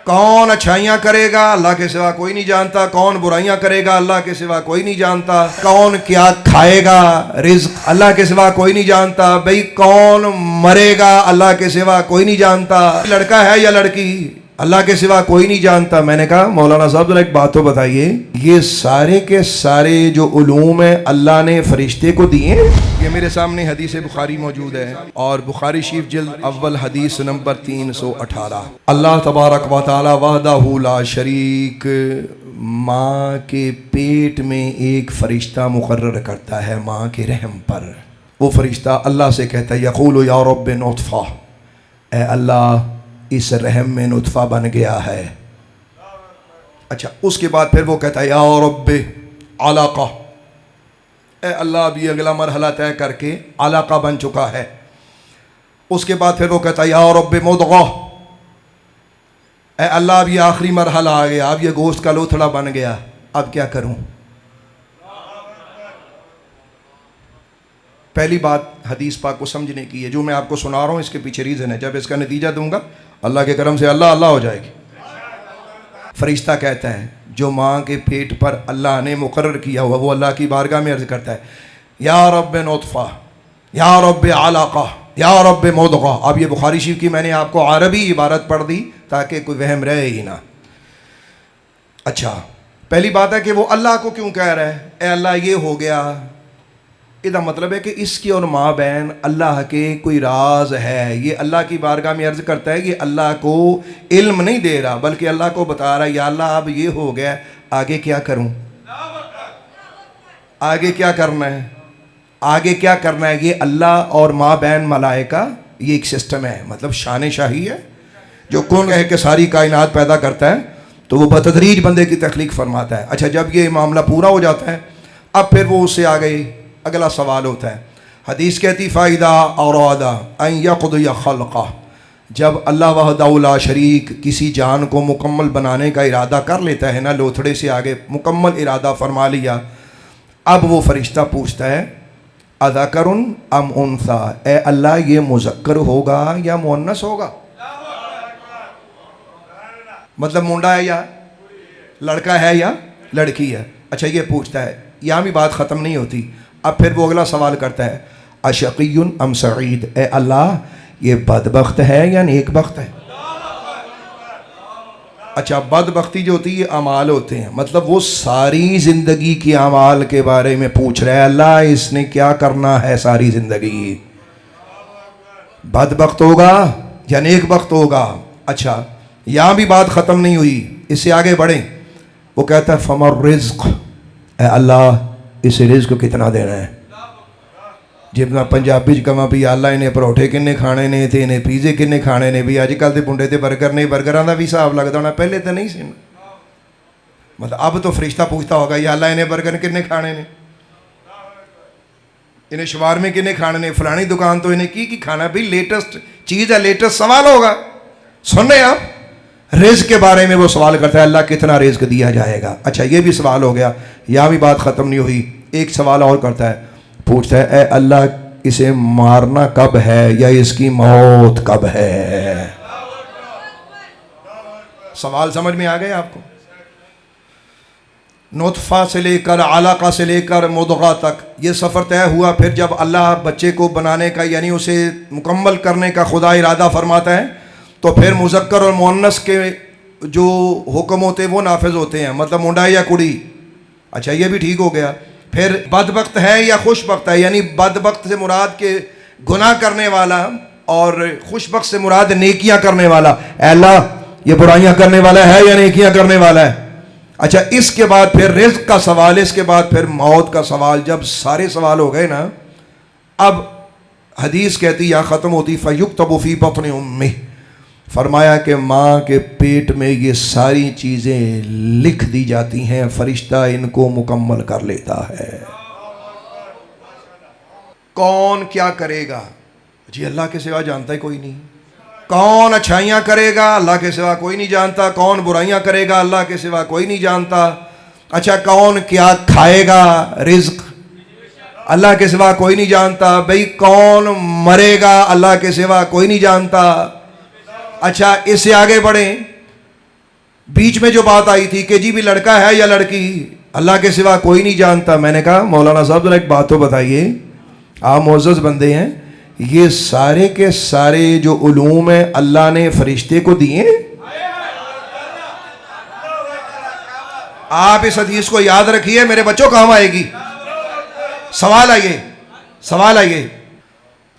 کون اچھائیاں کرے گا اللہ کے سوا کوئی نہیں جانتا، کون برائیاں کرے گا اللہ کے سوا کوئی نہیں جانتا، کون کیا کھائے گا رزق اللہ کے سوا کوئی نہیں جانتا، بھئی کون مرے گا اللہ کے سوا کوئی نہیں جانتا، لڑکا ہے یا لڑکی اللہ کے سوا کوئی نہیں جانتا۔ میں نے کہا مولانا صاحب ذرا ایک بات تو بتائیے، یہ سارے کے سارے جو علوم ہیں اللہ نے فرشتے کو دیے؟ یہ میرے سامنے حدیث بخاری موجود ہے، اور بخاری شریف جلد اول حدیث نمبر 318۔ اللہ تبارک و تعالی وحدہ لا شریک ماں کے پیٹ میں ایک فرشتہ مقرر کرتا ہے ماں کے رحم پر۔ وہ فرشتہ اللہ سے کہتا ہے یقول یا رب نطفہ، اے اللہ اس رحم میں نطفہ بن گیا ہے۔ اچھا اس کے بعد پھر وہ کہتا ہے یا رب علاقہ، اے اللہ اب یہ اگلا مرحلہ طے کر کے علاقہ بن چکا ہے۔ اس کے بعد پھر وہ کہتا ہے یا رب مضغہ، اے اللہ اب یہ آخری مرحلہ آ گیا، اب یہ گوشت کا لوتھڑا بن گیا، اب کیا کروں؟ پہلی بات حدیث پاک کو سمجھنے کی ہے، جو میں آپ کو سنا رہا ہوں اس کے پیچھے ریزن ہے، جب اس کا نتیجہ دوں گا اللہ کے کرم سے اللہ اللہ ہو جائے گی۔ فرشتہ کہتا ہے جو ماں کے پیٹ پر اللہ نے مقرر کیا ہوا، وہ اللہ کی بارگاہ میں عرض کرتا ہے یا رب نطفہ، یا رب علاقہ، یا رب مضغہ۔ اب یہ بخاری شریف کی میں نے آپ کو عربی عبارت پڑھ دی تاکہ کوئی وہم رہے ہی نہ۔ اچھا پہلی بات ہے کہ وہ اللہ کو کیوں کہہ رہا ہے اے اللہ یہ ہو گیا؟ اس کا مطلب ہے کہ اس کی اور ماں بہن اللہ کے کوئی راز ہے، یہ اللہ کی بارگاہ میں عرض کرتا ہے، یہ اللہ کو علم نہیں دے رہا بلکہ اللہ کو بتا رہا ہے یا اللہ اب یہ ہو گیا، آگے کیا کروں؟ آگے کیا کرنا ہے؟ آگے کیا کرنا ہے؟ یہ اللہ اور ماں بہن ملائکہ یہ ایک سسٹم ہے، مطلب شان شاہی ہے، جو کون ہے کہ ساری کائنات پیدا کرتا ہے تو وہ بتدریج بندے کی تخلیق فرماتا ہے۔ اچھا جب یہ معاملہ پورا ہو جاتا ہے اب پھر وہ اس سے آگے اگلا سوال ہوتا ہے۔ حدیث کہتی فَإِذَا أَرَادَ أَن يَقْضِيَ خَلْقَهُ، جب اللہ وحدہ لا شریک کسی جان کو مکمل بنانے کا ارادہ کر لیتا ہے نا، لوتھڑے سے آگے مکمل ارادہ فرما لیا، اب وہ فرشتہ پوچھتا ہے اذکر ام انثیٰ، اے اللہ یہ مذکر ہوگا یا مؤنث ہوگا؟ مطلب منڈا ہے یا لڑکا ہے یا لڑکی ہے؟ اچھا یہ پوچھتا ہے، یہاں بھی بات ختم نہیں ہوتی، اب پھر وہ اگلا سوال کرتا ہے اشقی ام سعید، اے اللہ یہ بدبخت ہے یا نیک بخت ہے؟ اچھا بدبختی جو ہوتی ہے اعمال ہوتے ہیں، مطلب وہ ساری زندگی کی اعمال کے بارے میں پوچھ رہا ہے اللہ اس نے کیا کرنا ہے ساری زندگی، بدبخت ہوگا یا نیک بخت ہوگا؟ اچھا یہاں بھی بات ختم نہیں ہوئی، اس سے آگے بڑھیں۔ وہ کہتا ہے فمر رزق، اے اللہ اسے رزق کتنا دینا ہے؟ جب پنجابی کہاں بھی اللہ انہیں پروٹھے کنے کھانے نے تے انہیں پیزے کنے کھانے نے، بھی اج کل تے بنڈے تے برگر نے، برگراں دا بھی حساب لگدا ہونا، پہلے تے نہیں سی نا۔ مطلب اب تو فرشتہ پوچھتا ہوگا یا اللہ انہیں برگر کنے کھانے نے، انہیں شوارمے کنے کھانے نے، فلانی دکان تو انہیں کی کھانا، بھی لیٹسٹ چیز ہے، لیٹسٹ سوال ہوگا۔ سننے آپ رزق کے بارے میں وہ سوال کرتا ہے اللہ کتنا رزق دیا جائے گا؟ اچھا یہ بھی سوال ہو گیا، یہاں بھی بات ختم نہیں ہوئی، ایک سوال اور کرتا ہے، پوچھتا ہے اے اللہ اسے مارنا کب ہے یا اس کی موت کب ہے؟ سوال سمجھ میں آ گئے آپ کو؟ نطفہ سے لے کر علاقہ سے لے کر مضغہ تک یہ سفر طے ہوا، پھر جب اللہ بچے کو بنانے کا یعنی اسے مکمل کرنے کا خدا ارادہ فرماتا ہے تو پھر مذکر اور مؤنث کے جو حکم ہوتے ہیں وہ نافذ ہوتے ہیں، مطلب منڈا یا کڑی۔ اچھا یہ بھی ٹھیک ہو گیا، پھر بدبخت ہے یا خوش بخت ہے؟ یعنی بدبخت سے مراد کے گناہ کرنے والا اور خوش بخت سے مراد نیکیاں کرنے والا، اے اللہ یہ برائیاں کرنے والا ہے یا نیکیاں کرنے والا ہے؟ اچھا اس کے بعد پھر رزق کا سوال، اس کے بعد پھر موت کا سوال۔ جب سارے سوال ہو گئے نا، اب حدیث کہتی یا ختم ہوتی فَيُكْتَبُ فِي بَطْنِ أُمِّهِ، فرمایا کہ ماں کے پیٹ میں یہ ساری چیزیں لکھ دی جاتی ہیں، فرشتہ ان کو مکمل کر لیتا ہے۔ کون کیا کرے گا؟ جی اللہ کے سوا جانتا ہے کوئی نہیں۔ کون اچھائیاں کرے گا اللہ کے سوا کوئی نہیں جانتا، کون برائیاں کرے گا اللہ کے سوا کوئی نہیں جانتا۔ اچھا کون کیا کھائے گا رزق اللہ کے سوا کوئی نہیں جانتا، بھئی کون مرے گا اللہ کے سوا کوئی نہیں جانتا۔ اچھا اس سے آگے بڑھیں، بیچ میں جو بات آئی تھی کہ جی بھی لڑکا ہے یا لڑکی اللہ کے سوا کوئی نہیں جانتا، میں نے کہا مولانا صاحب ذرا ایک بات تو بتائیے، آپ معزز بندے ہیں، یہ سارے کے سارے جو علوم ہیں اللہ نے فرشتے کو دیے ہیں؟ آپ اس حدیث کو یاد رکھیے، میرے بچوں کام آئے گی. سوال آئیے.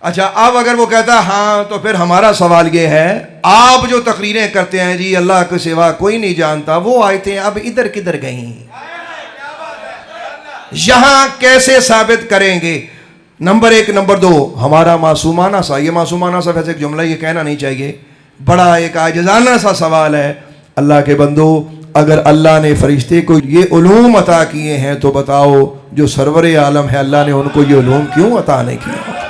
اچھا اب اگر وہ کہتا ہے ہاں تو پھر ہمارا سوال یہ ہے، آپ جو تقریریں کرتے ہیں جی اللہ کے سوا کوئی نہیں جانتا، وہ آیتیں اب ادھر کدھر گئیں؟ یہاں کیسے ثابت کریں گے؟ نمبر ایک. نمبر دو، ہمارا معصومانہ سا، یہ معصومانہ سا ویسے ایک جملہ یہ کہنا نہیں چاہیے، بڑا ایک عاجزانہ سا سوال ہے. اللہ کے بندو، اگر اللہ نے فرشتے کو یہ علوم عطا کیے ہیں تو بتاؤ جو سرور عالم ہے اللہ نے ان کو یہ علوم کیوں عطا نہیں کیا؟